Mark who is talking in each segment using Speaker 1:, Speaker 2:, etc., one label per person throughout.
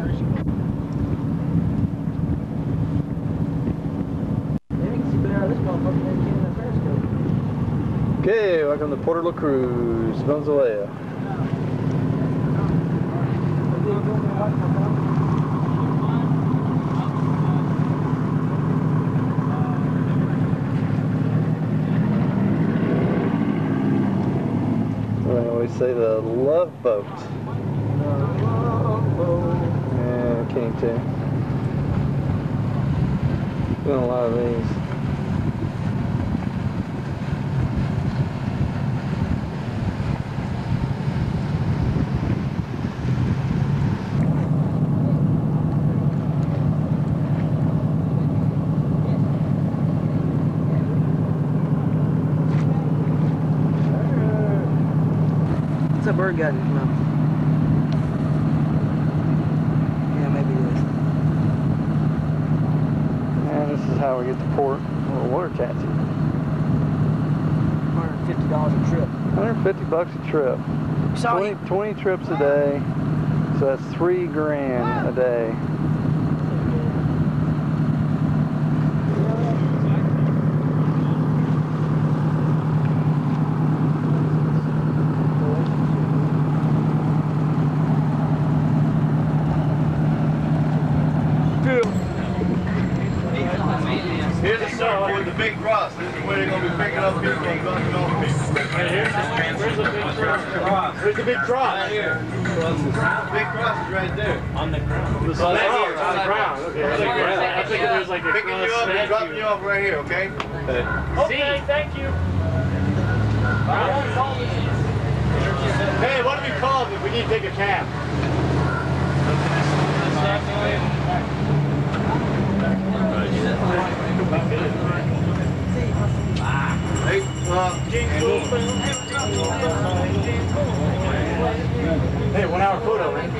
Speaker 1: Okay, welcome to Puerto La Cruz, Venezuela. I always say the love boat. Yeah, I came to. Doing a lot of these.
Speaker 2: What's that bird got in his mouth? Yeah, maybe it is.
Speaker 1: And this is how we get to port. A little water taxi.
Speaker 2: $150 a trip.
Speaker 1: 150 bucks a trip. 20 trips a day. So that's $3 grand a day.
Speaker 3: Here's the circle with the big cross. This is where they're going to be picking up people and dropping off people. Where's the big cross? Where's the big cross? Right here. The big cross is right there. On the ground. On the ground. Okay. I think there's like a picking you up and dropping you off right here, okay? Okay, thank you. Hey, what do we call them if we need to take a cab? Hey, 1 hour photo, man.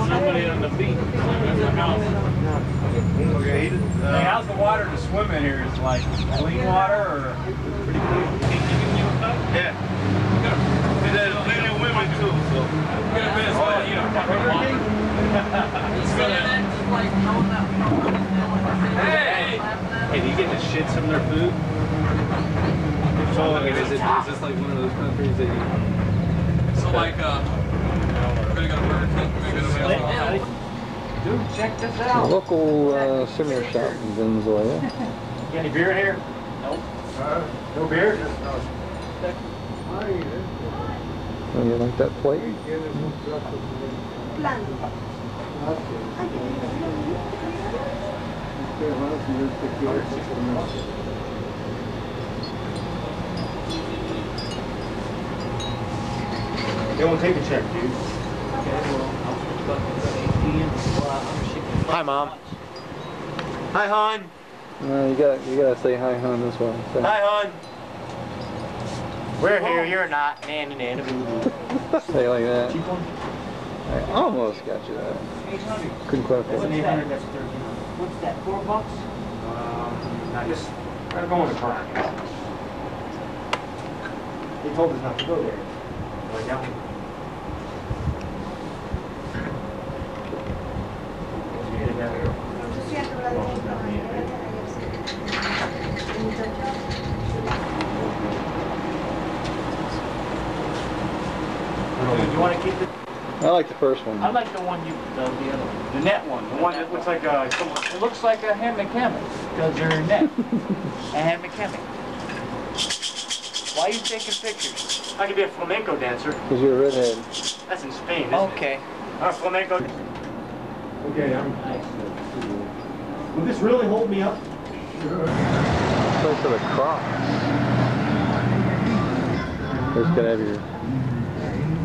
Speaker 3: Somebody on the beach. Okay. Hey, how's the water to swim in here? Is it like clean water or pretty clean? Yeah. There's plenty of women too, so. Hey, do you get the shits from their food? So, I mean, is this like one of those countries that you... So like, we're gonna go to Burger King, we're gonna go to dude, check this out.
Speaker 1: Local souvenir shop in Venezuela.
Speaker 3: Got any beer in here? Nope. No beer?
Speaker 1: Oh, you like that plate?
Speaker 3: They won't take a check, dude. Hi, Mom. Hi, hon.
Speaker 1: No, you gotta say hi, hon, this way. So.
Speaker 3: Hi, hon. We're here, you're not. Say
Speaker 1: like that. I almost got you that.
Speaker 2: 800.
Speaker 1: Couldn't quite afford it.
Speaker 2: 800, that's 13. What's that, $4?
Speaker 3: Not just, we're going to car. They told us not to go there. Like that one. Do you want to keep it?
Speaker 1: I like the first one.
Speaker 2: I like the one you, the other one.
Speaker 3: The net one. The one that looks like a...
Speaker 2: It looks like a ham McCammon, because they're net. A ham McCammon. Why are you taking pictures?
Speaker 3: I could be a flamenco dancer.
Speaker 1: Because you're a redhead.
Speaker 3: That's in Spain, isn't
Speaker 2: Okay.
Speaker 3: it? Flamenco. Okay, will this really hold me up?
Speaker 1: Place for the cross. Just gotta have your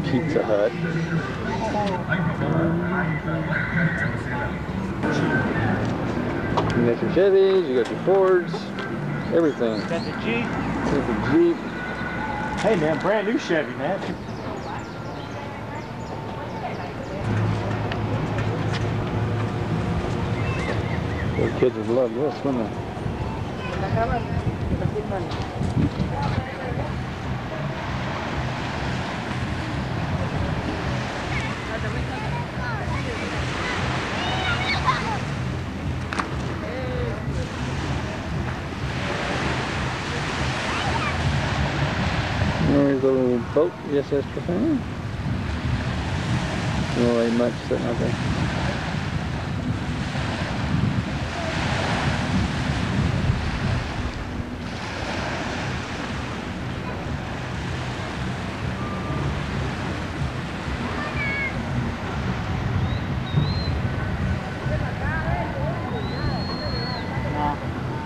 Speaker 1: Pizza Hut. You got your Chevys, you got your Fords, everything.
Speaker 3: Got the Jeep.
Speaker 1: Got the Jeep.
Speaker 3: Hey man, brand new Chevy, man.
Speaker 1: The kids would love this, wouldn't they? boat, USS Trepang. Well, ain't much sitting out there.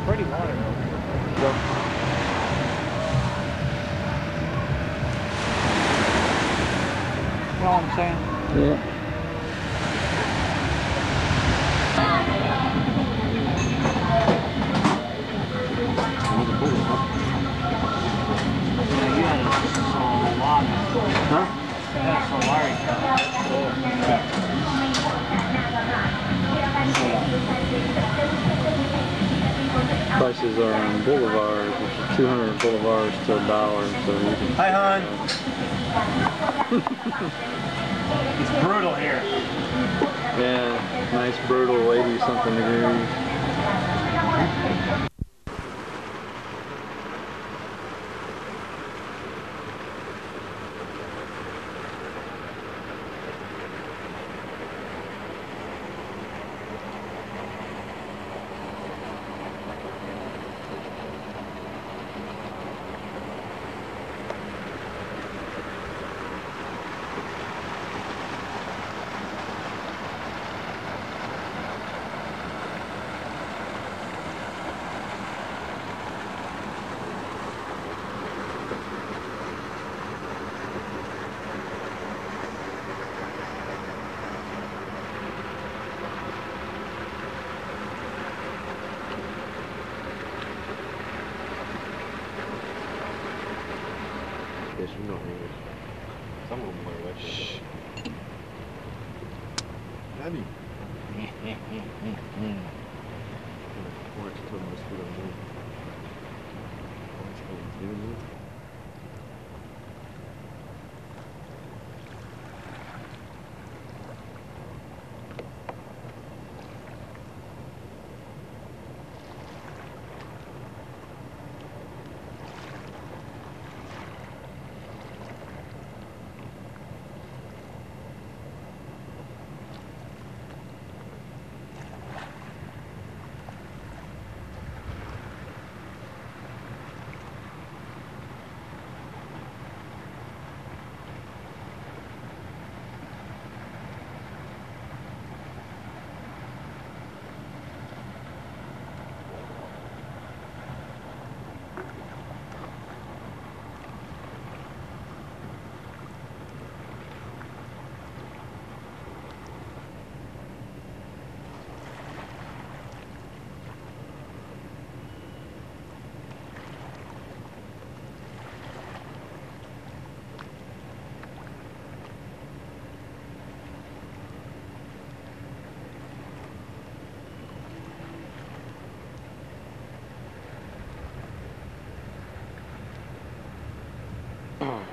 Speaker 2: Pretty water.
Speaker 1: So,
Speaker 2: You know what I'm saying?
Speaker 1: yeah.
Speaker 2: Yeah, you had a Solari.
Speaker 1: Huh?
Speaker 2: You had a Solari.
Speaker 1: Prices are on boulevards, which is 200 boulevards to $1. So you can.
Speaker 3: Hi, hon. It's brutal here.
Speaker 1: Yeah, nice brutal 80-something degrees.
Speaker 3: Yes, you know English. Some of them learn that shit. Daddy. Watch too much for the move.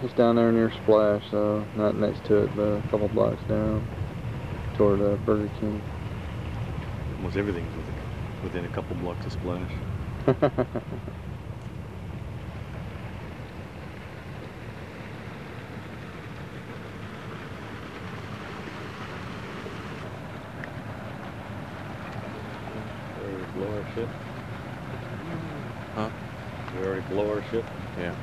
Speaker 1: It's down there near Splash, so not next to it, but a couple blocks down toward Burger King.
Speaker 3: Almost everything's within a couple blocks of Splash. Blow our ship?
Speaker 1: Huh?
Speaker 3: We already blow our ship?
Speaker 1: Yeah.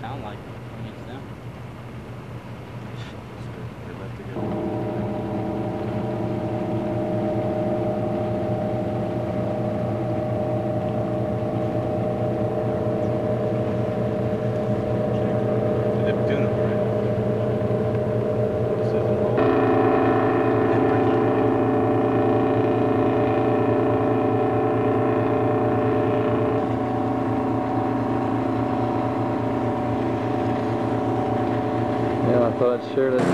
Speaker 2: Sound like it's them.
Speaker 3: They're left together.
Speaker 1: Yeah, I thought I'd share that.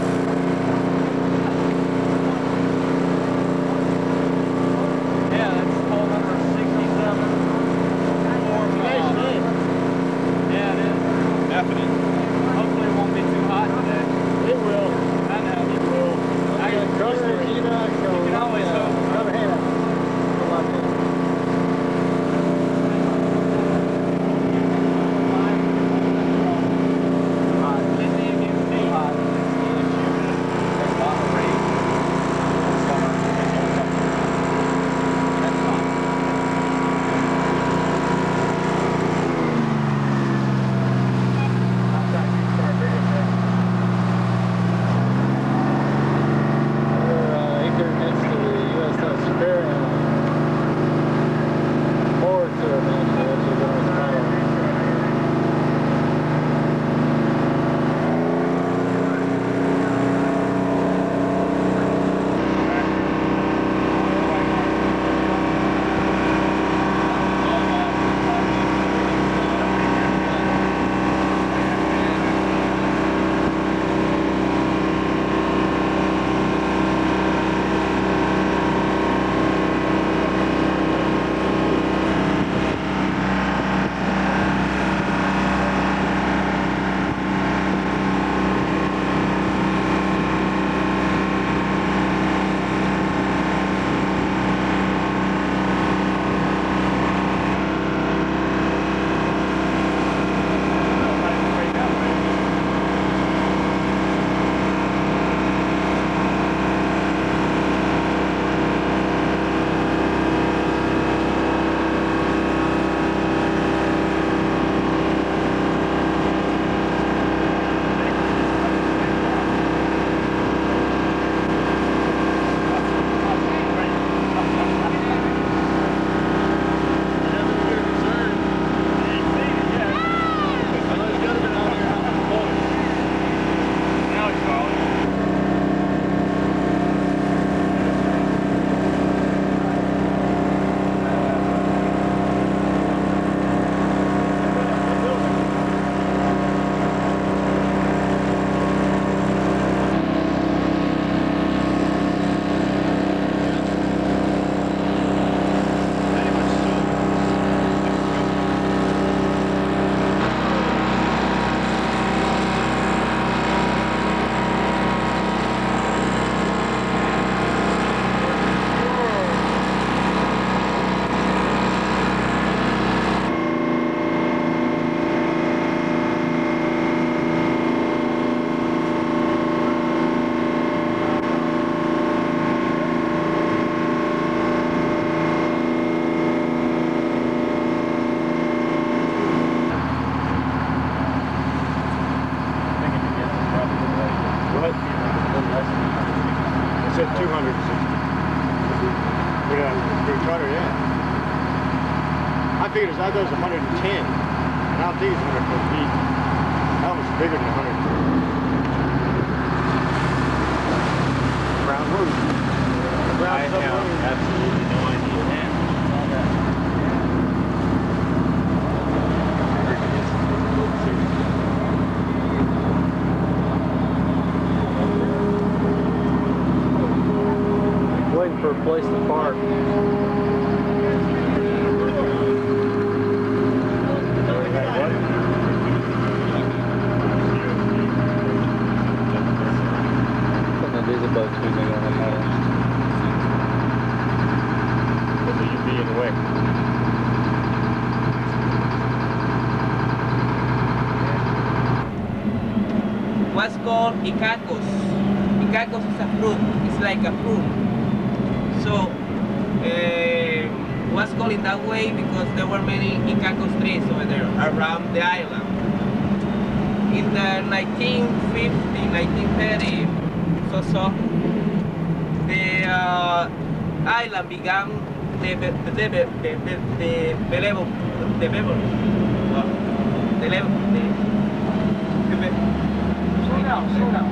Speaker 3: charter, yeah. I figured his outdoor was 110. And I don't think it's 100 feet. That was bigger than 100. Brown roof. Brown submarine.
Speaker 2: Absolutely no idea, man.
Speaker 1: Waiting for a place to park. These are boats we make on the island.
Speaker 3: So you'd be in the way.
Speaker 4: What's called icacos. Icacos is a fruit. It's like a fruit. So, was called in that way because there were many icacos trees over there around the island. In the 1950, 1930, so the island began
Speaker 2: Slow down.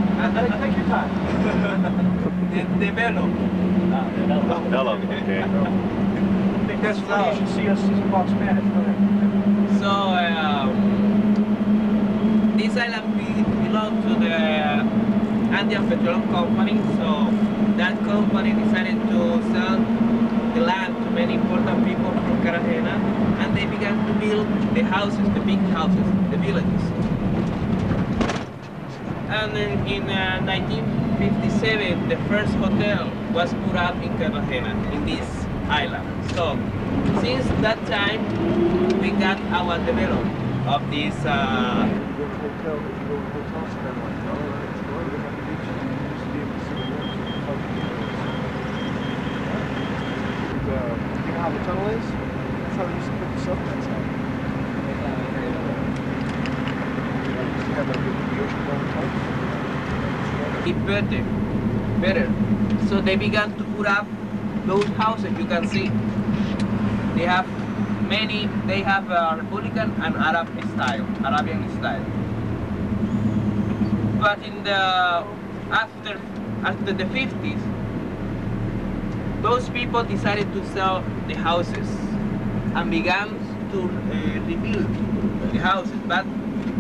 Speaker 2: Take your time.
Speaker 4: develop.
Speaker 3: Develop, okay.
Speaker 2: I think that's why you should see us talk Spanish. Go ahead.
Speaker 4: So, this island belongs to the Andean Petroleum Company. So, that company decided to sell the land to many important people from Cartagena, and they began to build the houses, the big houses, the villages. And in 1957, the first hotel was put up in Cartagena, in this island. So, since that time, we got our development of this.
Speaker 2: You know how the tunnel is? That's how we used to put the submarines out.
Speaker 4: It better. So they began to put up those houses you can see. They have Republican and Arabian style. But in the after the 50s, those people decided to sell the houses and began to rebuild the houses, but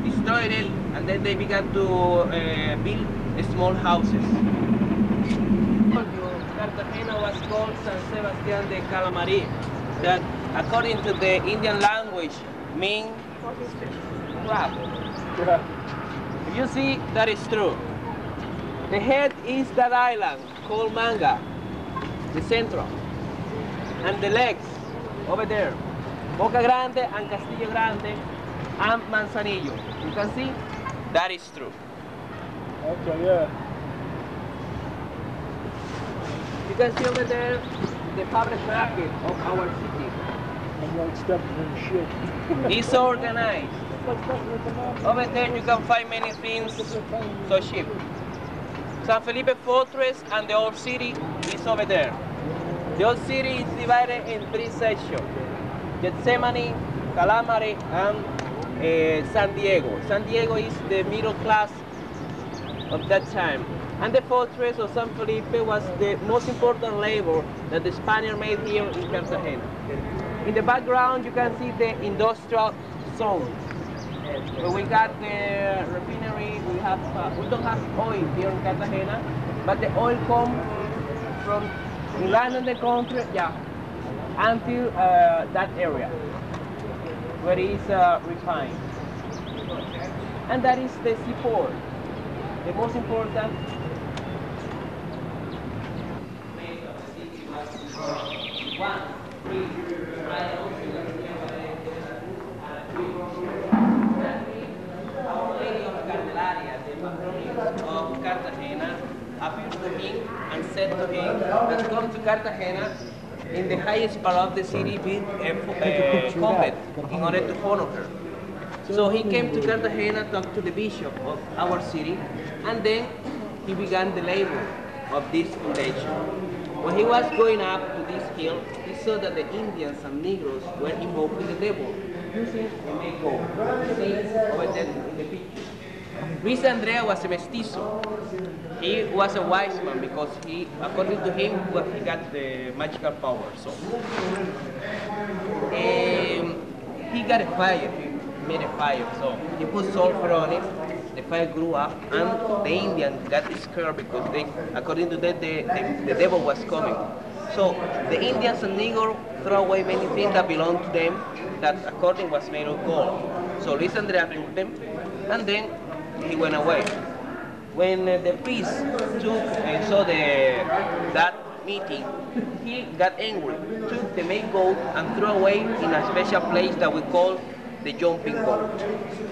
Speaker 4: destroyed it, and then they began to build small houses. Cartagena was called San Sebastián de Calamari, that according to the Indian language means crab. If you see, that is true. The head is that island called Manga, the central, and the legs over there, Boca Grande and Castillo Grande and Manzanillo. You can see, that is true.
Speaker 2: Okay, yeah.
Speaker 4: You can see over there the public market of our city.
Speaker 2: I'm like stepping in shit.
Speaker 4: It's organized. Over there you can find many things so cheap. San Felipe Fortress and the old city is over there. The old city is divided in 3 sections: Gethsemane, Calamari, and San Diego. San Diego is the middle class of that time. And the fortress of San Felipe was the most important labor that the Spaniards made here in Cartagena. In the background you can see the industrial zone, where we got the refinery. We don't have oil here in Cartagena, but the oil comes from land in the country, until that area where it is refined. And that is the seaport, the most important place of the city was one, three, Our Lady of Candelaria, the patroness of Cartagena, appeared to him and said to him that come to Cartagena in the highest part of the city, build a convent in order to honor her. So he came to Cartagena, talked to the bishop of our city, and then he began the labor of this foundation. When he was going up to this hill, he saw that the Indians and Negroes were invoking the devil, using a maypole. See over there in the picture. Luis Andrea was a mestizo. He was a wise man because he, according to him, he got the magical power. So he got a fire. He made a fire. So he put sulfur on it. The fire grew up, and the Indians got scared because they, according to that, the devil was coming. So the Indians and Negroes throw away many things that belonged to them, that according was made of gold. So Luis Andrea took them, and then he went away. When the priest took and saw that meeting, he got angry, took the main goat and threw away in a special place that we call the jumping goat.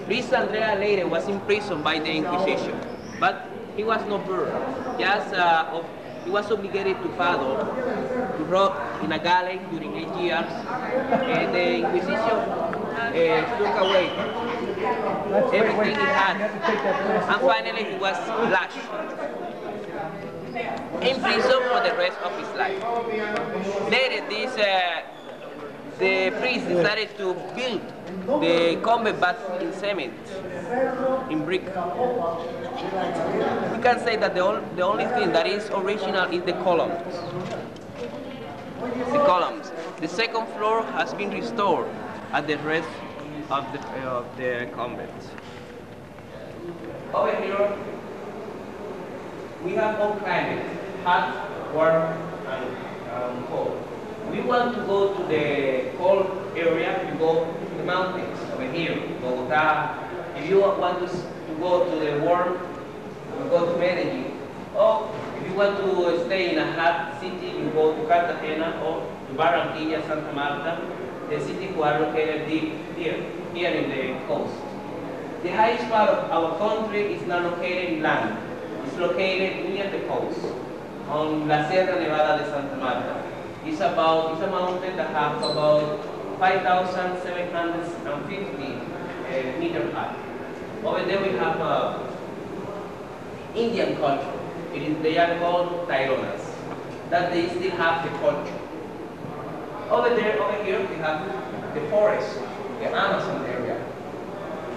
Speaker 4: Luis Andrea later was imprisoned by the Inquisition, but he was not burned. Just he was obligated to paddle, to row in a galley during 8 years, and the Inquisition took away everything he had, and finally he was lashed in prison for the rest of his life. Later, the priest decided to build the convent but in cement, in brick. We can say that the only thing that is original is the columns. The second floor has been restored at the rest of the convent. Over here, we have all climates, hot, warm, and cold. We want to go to the cold area, you go to the mountains over here, Bogota. If you want to go to the warm, you go to Medellin. Or if you want to stay in a hot city, you go to Cartagena or to Barranquilla, Santa Marta, the cities who are located here in the coast. The highest part of our country is not located in land. It's located near the coast, on La Sierra Nevada de Santa Marta. It's a mountain that has about 5,750 meters high. Over there we have Indian culture. They are called Taironas. That they still have the culture. Over here we have the forest, the Amazon area.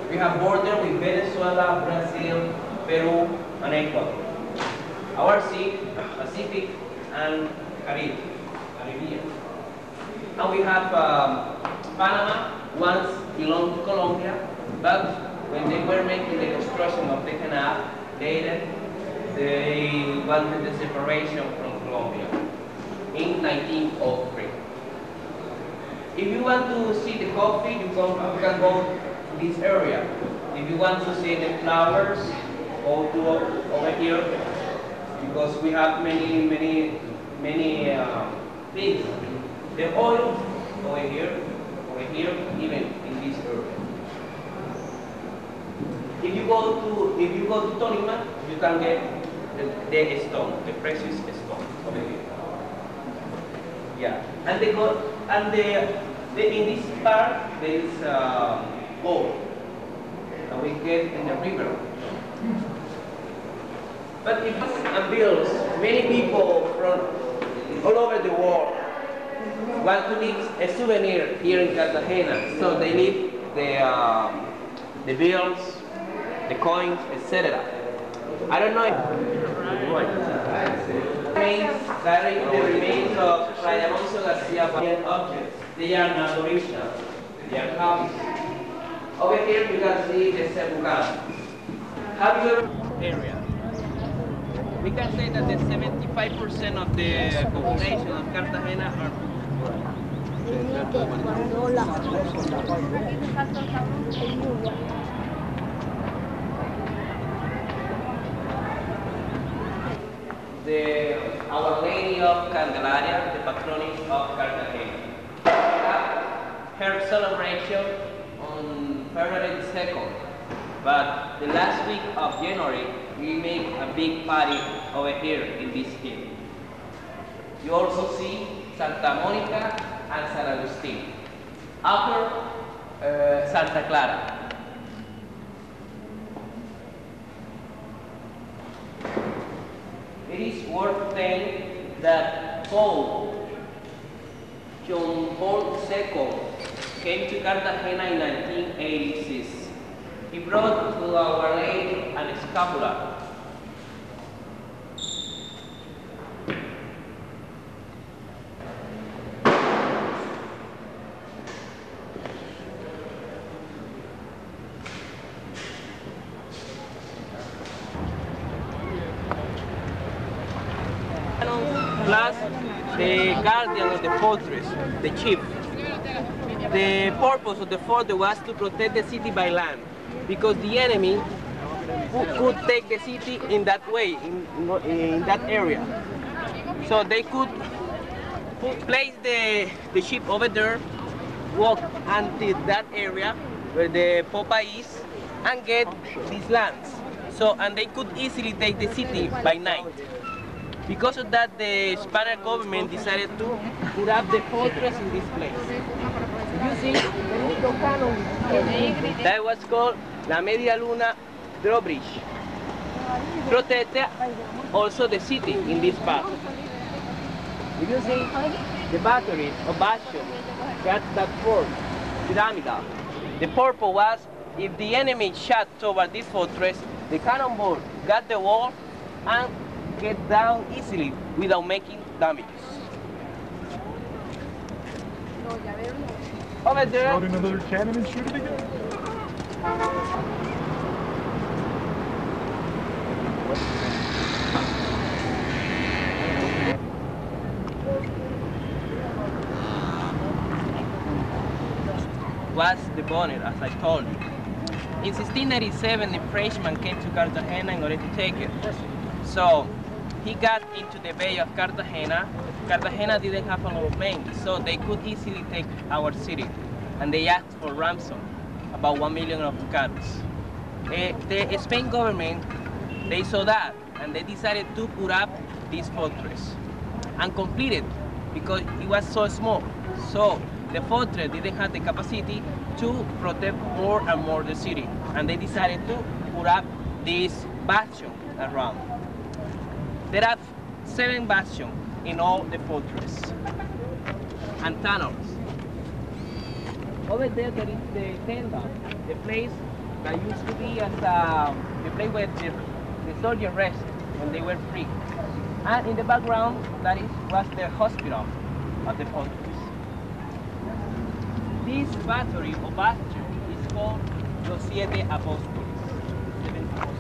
Speaker 4: We have border with Venezuela, Brazil, Peru, and Ecuador. Our sea, Pacific and Caribbean. And we have Panama, once belonged to Colombia, but when they were making the construction of the canal, later they wanted the separation from Colombia in 1903. If you want to see the coffee, you can go to this area. If you want to see the flowers, go to over here, because we have many things. The oil over here, even in this area. If you go to Tolima, you can get the stone, the precious stone over here. Yeah, and in this part there is gold that we get in the river. But if and bills, many people from all over the world want to leave a souvenir here in Cartagena, so they leave the bills, the coins, etc. I don't know if the remains of Fray Alonso Garcia objects. They are not original. They are copies. Over here you can see the Cebucan. Have you ever area? We can say that the 75% of the population of Cartagena are Our Lady of Candelaria, the patroness of Cartagena. We have her celebration on February 2nd, but the last week of January, we make a big party over here in this hill. You also see Santa Monica and San Agustin. Upper Santa Clara. It is worth saying that called John Paul II came to Cartagena in 1986. He brought to our aid an scapular. Plus the guardian of the fortress, the chief. The purpose of the fort was to protect the city by land, because the enemy could take the city in that way, in that area. So they could place the ship over there, walk until that area where the popa is, and get these lands. So, and they could easily take the city by night. Because of that, the Spanish government decided to put up the fortress in this place. You see, that was called La Media Luna drawbridge. Protected also the city in this part. If you see, the batteries or bastion got that fort, pyramidal. The purpose was, if the enemy shot toward this fortress, the cannonball got the wall and get down easily without making damages. Over there.
Speaker 5: Load another cannon and shoot it again.
Speaker 4: Was the bonnet, as I told you. In 1697, the Frenchman came to Cartagena in order to take it. So he got into the bay of Cartagena. Cartagena didn't have a lot of men, so they could easily take our city. And they asked for ransom, about 1 million of ducats. The Spain government, they saw that, and they decided to put up this fortress and complete it, because it was so small. So the fortress didn't have the capacity to protect more and more the city, and they decided to put up this bastion around. There are 7 bastions in all the fortress and tunnels. Over there, there is the tenda, the place that used to be as the place where the soldiers rest when they were free. And in the background, was the hospital of the fortress. This battery or bastion is called Los Siete Apóstoles. The 7 apostles.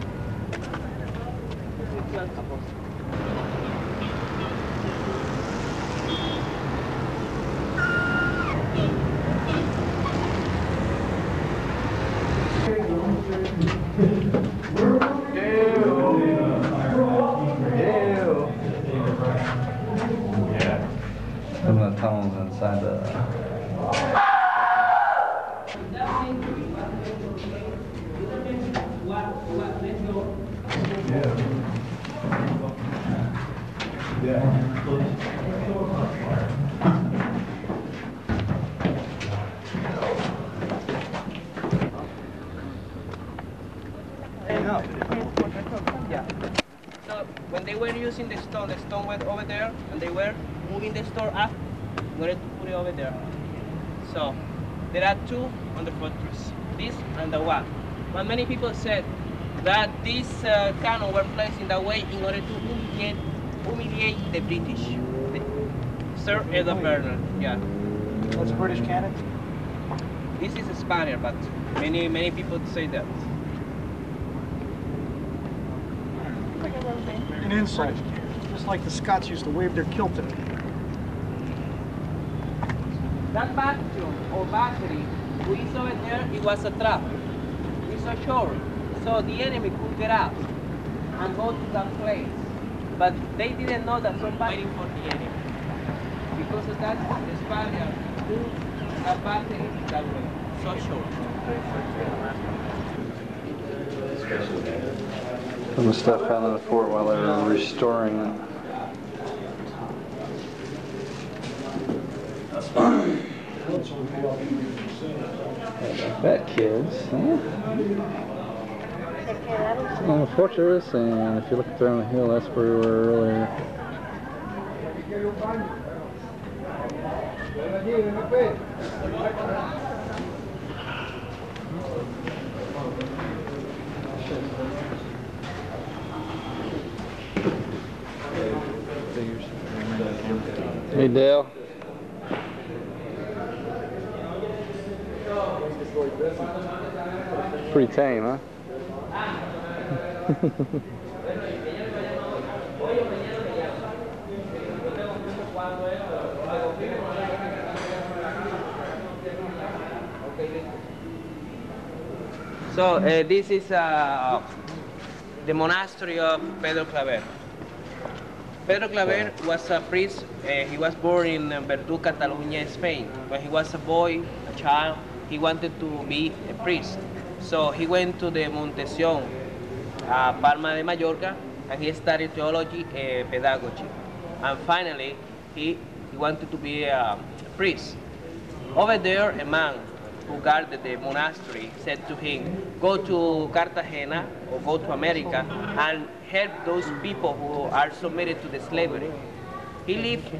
Speaker 4: The 12 apostles.
Speaker 1: Some of the tunnels inside the...
Speaker 4: Yeah. So when they were using the stone went over there, and they were moving the stone up in order to put it over there. So there are 2 on the fortress, this and the one. But many people said that these cannon were placed in that way in order to humiliate the British. Sir Edward Bernard, yeah.
Speaker 5: That's British cannon?
Speaker 4: This is a Spaniard, but many people say that.
Speaker 5: An insult. Just like the Scots used to wave their kilt at it.
Speaker 4: That bastion or battery we saw it there, it was a trap. It's so short, so the enemy could get out and go to that place. But they didn't know that somebody waiting for the enemy. Because of that, the Spaniards moved that battery that way, so short.
Speaker 1: Some of the stuff found in the fort while they were restoring it. That kids, huh? On the fortress, and if you look up there on the hill, that's where we were earlier. Hey Dale. Pretty tame, huh?
Speaker 4: So this is the monastery of Pedro Claver. Pedro Claver was a priest. He was born in Verdú, Catalonia, Spain. When he was a boy, a child, he wanted to be a priest. So he went to the Montesión, Palma de Mallorca, and he studied theology and pedagogy. And finally, he wanted to be a priest. Over there, a man who guarded the monastery said to him, go to Cartagena or go to America and help those people who are submitted to the slavery. He left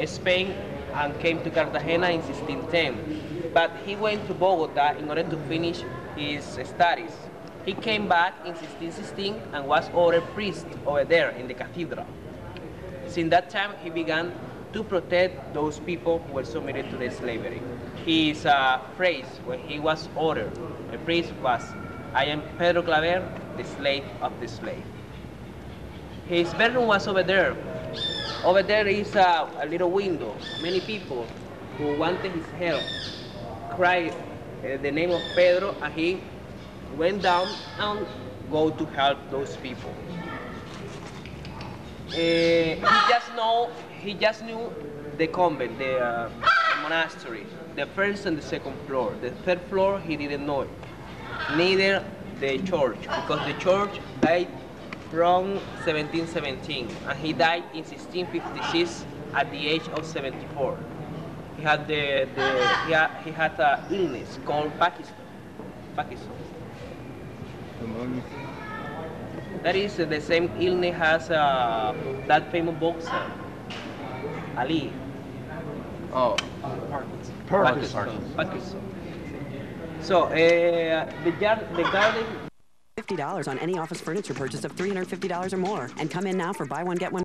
Speaker 4: Spain and came to Cartagena in 1610, but he went to Bogota in order to finish his studies. He came back in 1616 and was ordered priest over there in the cathedral. Since that time, he began to protect those people who were submitted to the slavery. His phrase when he was ordered a priest was, I am Pedro Claver, the slave of the slave. His bedroom was over there. Over there is a little window. Many people who wanted his help cried the name of Pedro, and he went down and go to help those people. He just knew the convent, the monastery, the first and the second floor. The third floor he didn't know it. Neither the church, because the church died from 1717, and he died in 1656 at the age of 74. He had he had an illness called Parkinson. That is the same illness as that famous boxer, Ali.
Speaker 2: Oh,
Speaker 4: Parkinson. So the garden.
Speaker 6: $50 on any office furniture purchase of $350 or more, and come in now for buy one get one